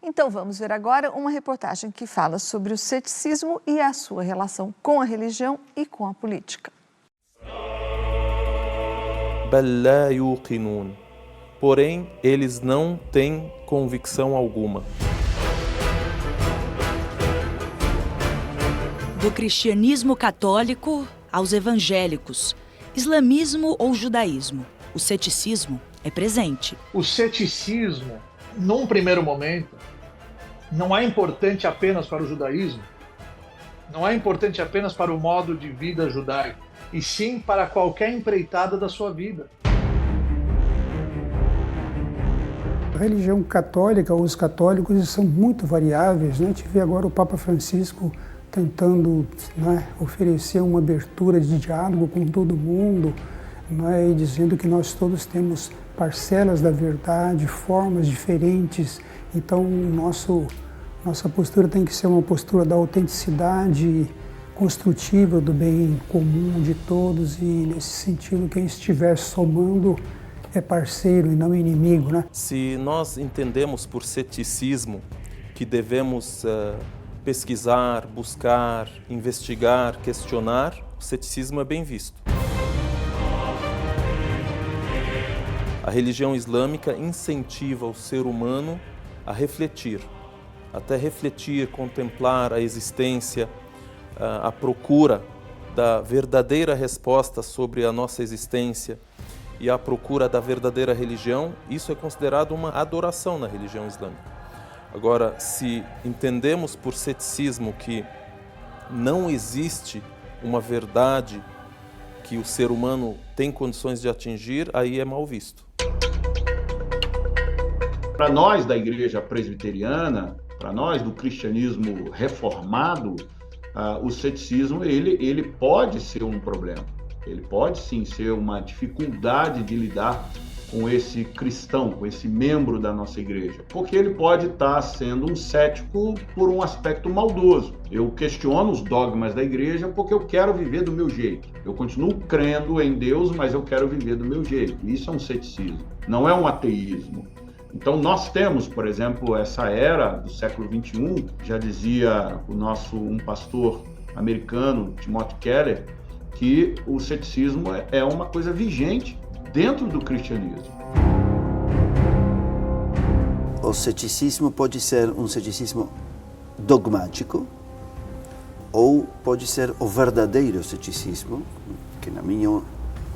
Então vamos ver agora uma reportagem que fala sobre o ceticismo e a sua relação com a religião e com a política. بل لا يوقنون. Porém, eles não têm convicção alguma. Do cristianismo católico aos evangélicos, islamismo ou judaísmo, o ceticismo é presente. O ceticismo, num primeiro momento, não é importante apenas para o judaísmo, não é importante apenas para o modo de vida judaico, e sim para qualquer empreitada da sua vida. A religião católica, os católicos são muito variáveis, né? A gente vê agora o Papa Francisco tentando, né, oferecer uma abertura de diálogo com todo mundo, né, e dizendo que nós todos temos parcelas da verdade, formas diferentes. Então, nossa postura tem que ser uma postura da autenticidade construtiva do bem comum de todos, e nesse sentido quem estiver somando é parceiro e não inimigo, né? Se nós entendemos por ceticismo que devemos pesquisar, buscar, investigar, questionar, o ceticismo é bem visto. A religião islâmica incentiva o ser humano a refletir, até refletir, contemplar a existência, a procura da verdadeira resposta sobre a nossa existência e a procura da verdadeira religião. Isso é considerado uma adoração na religião islâmica. Agora, se entendemos por ceticismo que não existe uma verdade que o ser humano tem condições de atingir, aí é mal visto. Para nós da Igreja Presbiteriana, para nós do cristianismo reformado, o ceticismo ele pode ser um problema. Ele pode sim ser uma dificuldade de lidar com esse cristão, com esse membro da nossa igreja, porque ele pode estar sendo um cético por um aspecto maldoso. Eu questiono os dogmas da igreja porque eu quero viver do meu jeito. Eu continuo crendo em Deus, mas eu quero viver do meu jeito. Isso é um ceticismo, não é um ateísmo. Então nós temos, por exemplo, essa era do século XXI, já dizia um pastor americano, Timothy Keller, que o ceticismo é uma coisa vigente dentro do cristianismo. O ceticismo pode ser um ceticismo dogmático ou pode ser o verdadeiro ceticismo, que na minha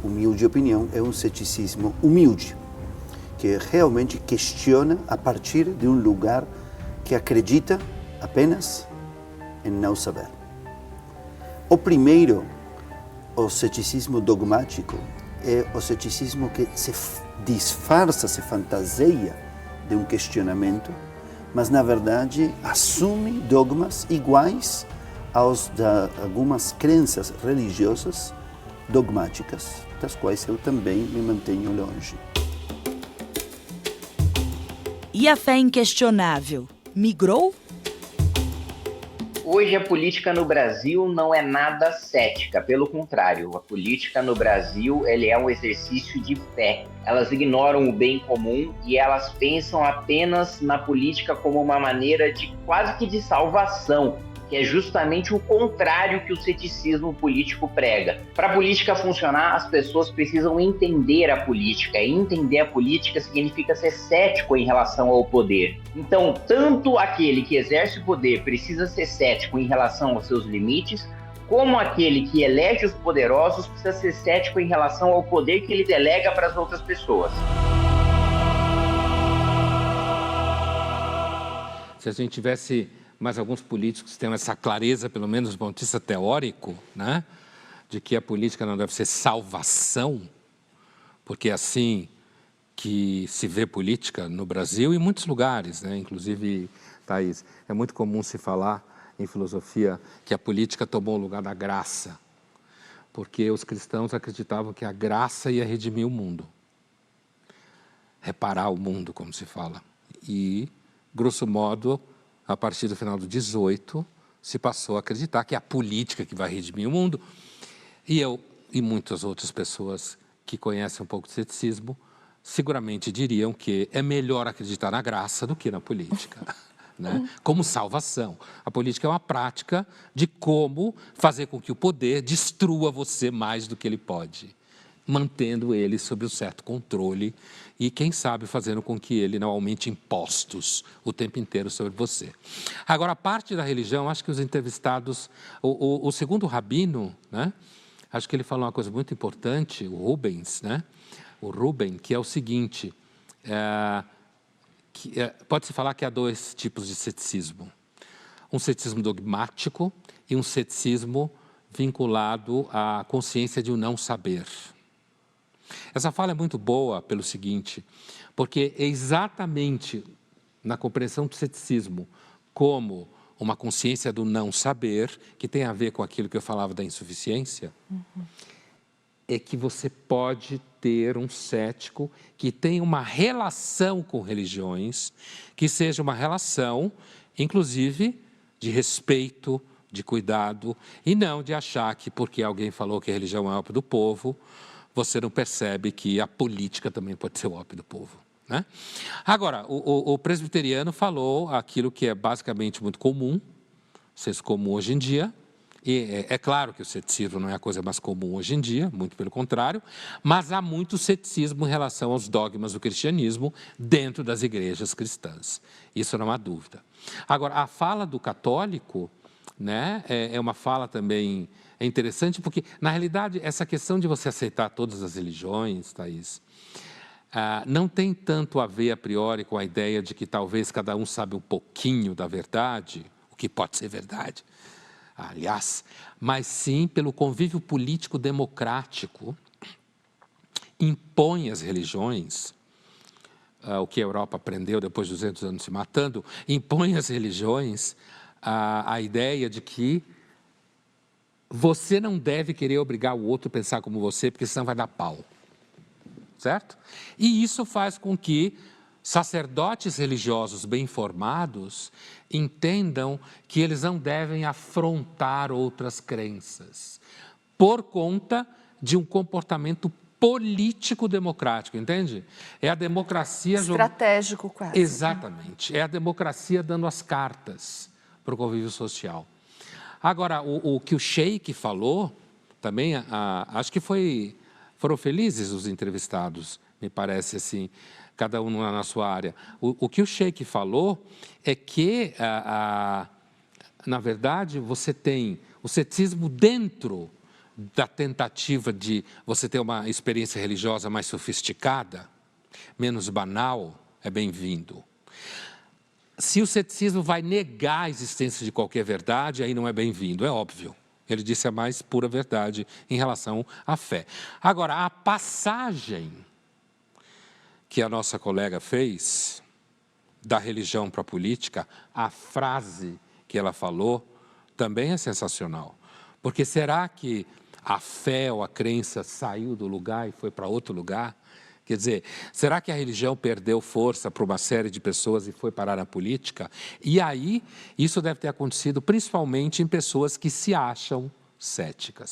humilde opinião é um ceticismo humilde, que realmente questiona a partir de um lugar que acredita apenas em não saber. O primeiro, o ceticismo dogmático, é o ceticismo que se disfarça, se fantaseia de um questionamento, mas na verdade assume dogmas iguais aos de algumas crenças religiosas dogmáticas, das quais eu também me mantenho longe. E a fé inquestionável migrou? Hoje a política no Brasil não é nada cética, pelo contrário, a política no Brasil é um exercício de fé. Elas ignoram o bem comum e elas pensam apenas na política como uma maneira de quase que de salvação, que é justamente o contrário que o ceticismo político prega. Para a política funcionar, as pessoas precisam entender a política. E entender a política significa ser cético em relação ao poder. Então, tanto aquele que exerce o poder precisa ser cético em relação aos seus limites, como aquele que elege os poderosos precisa ser cético em relação ao poder que ele delega para as outras pessoas. Se a gente tivesse mais alguns políticos que têm essa clareza, pelo menos do ponto de vista teórico, né, de que a política não deve ser salvação, porque é assim que se vê política no Brasil e em muitos lugares, né? Inclusive, Thaís, é muito comum se falar em filosofia que a política tomou o lugar da graça, porque os cristãos acreditavam que a graça ia redimir o mundo, reparar o mundo, como se fala. E, grosso modo, a partir do final do 18, se passou a acreditar que é a política que vai redimir o mundo. E eu e muitas outras pessoas que conhecem um pouco de ceticismo seguramente diriam que é melhor acreditar na graça do que na política. né? Como salvação. A política é uma prática de como fazer com que o poder destrua você mais do que ele pode, mantendo ele sob um certo controle e, quem sabe, fazendo com que ele não aumente impostos o tempo inteiro sobre você. Agora, a parte da religião, acho que os entrevistados... O segundo rabino, né? Acho que ele falou uma coisa muito importante, o Rubens, né? O Ruben, que é o seguinte... pode-se falar que há dois tipos de ceticismo. Um ceticismo dogmático e um ceticismo vinculado à consciência de um não saber. Essa fala é muito boa pelo seguinte, porque é exatamente na compreensão do ceticismo como uma consciência do não saber, que tem a ver com aquilo que eu falava da insuficiência, é que você pode ter um cético que tem uma relação com religiões, que seja uma relação, inclusive, de respeito, de cuidado, e não de achar que porque alguém falou que a religião é o ópio do povo, você não percebe que a política também pode ser o ópio do povo, né? Agora, o presbiteriano falou aquilo que é basicamente muito comum, senso comum hoje em dia, e é claro que o ceticismo não é a coisa mais comum hoje em dia, muito pelo contrário, mas há muito ceticismo em relação aos dogmas do cristianismo dentro das igrejas cristãs. Isso não há dúvida. Agora, a fala do católico, né, é uma fala também interessante, porque, na realidade, essa questão de você aceitar todas as religiões, Thaís, não tem tanto a ver, a priori, com a ideia de que talvez cada um sabe um pouquinho da verdade, o que pode ser verdade, aliás, mas sim pelo convívio político democrático, impõe as religiões, o que a Europa aprendeu depois de 200 anos se matando, impõe às religiões a ideia de que você não deve querer obrigar o outro a pensar como você, porque senão vai dar pau, certo? E isso faz com que sacerdotes religiosos bem informados entendam que eles não devem afrontar outras crenças por conta de um comportamento político-democrático, entende? É a democracia... Estratégico quase. Exatamente. É a democracia dando as cartas para o convívio social. Agora, o que o Sheik falou, também, acho que foram felizes os entrevistados, me parece assim, cada um na sua área. O que o Sheik falou é que, na verdade, você tem o ceticismo dentro da tentativa de você ter uma experiência religiosa mais sofisticada, menos banal, é bem-vindo. Se o ceticismo vai negar a existência de qualquer verdade, aí não é bem-vindo, é óbvio. Ele disse a mais pura verdade em relação à fé. Agora, a passagem que a nossa colega fez, da religião para a política, a frase que ela falou, também é sensacional. Porque será que a fé ou a crença saiu do lugar e foi para outro lugar? Quer dizer, será que a religião perdeu força para uma série de pessoas e foi parar na política? E aí, isso deve ter acontecido principalmente em pessoas que se acham céticas.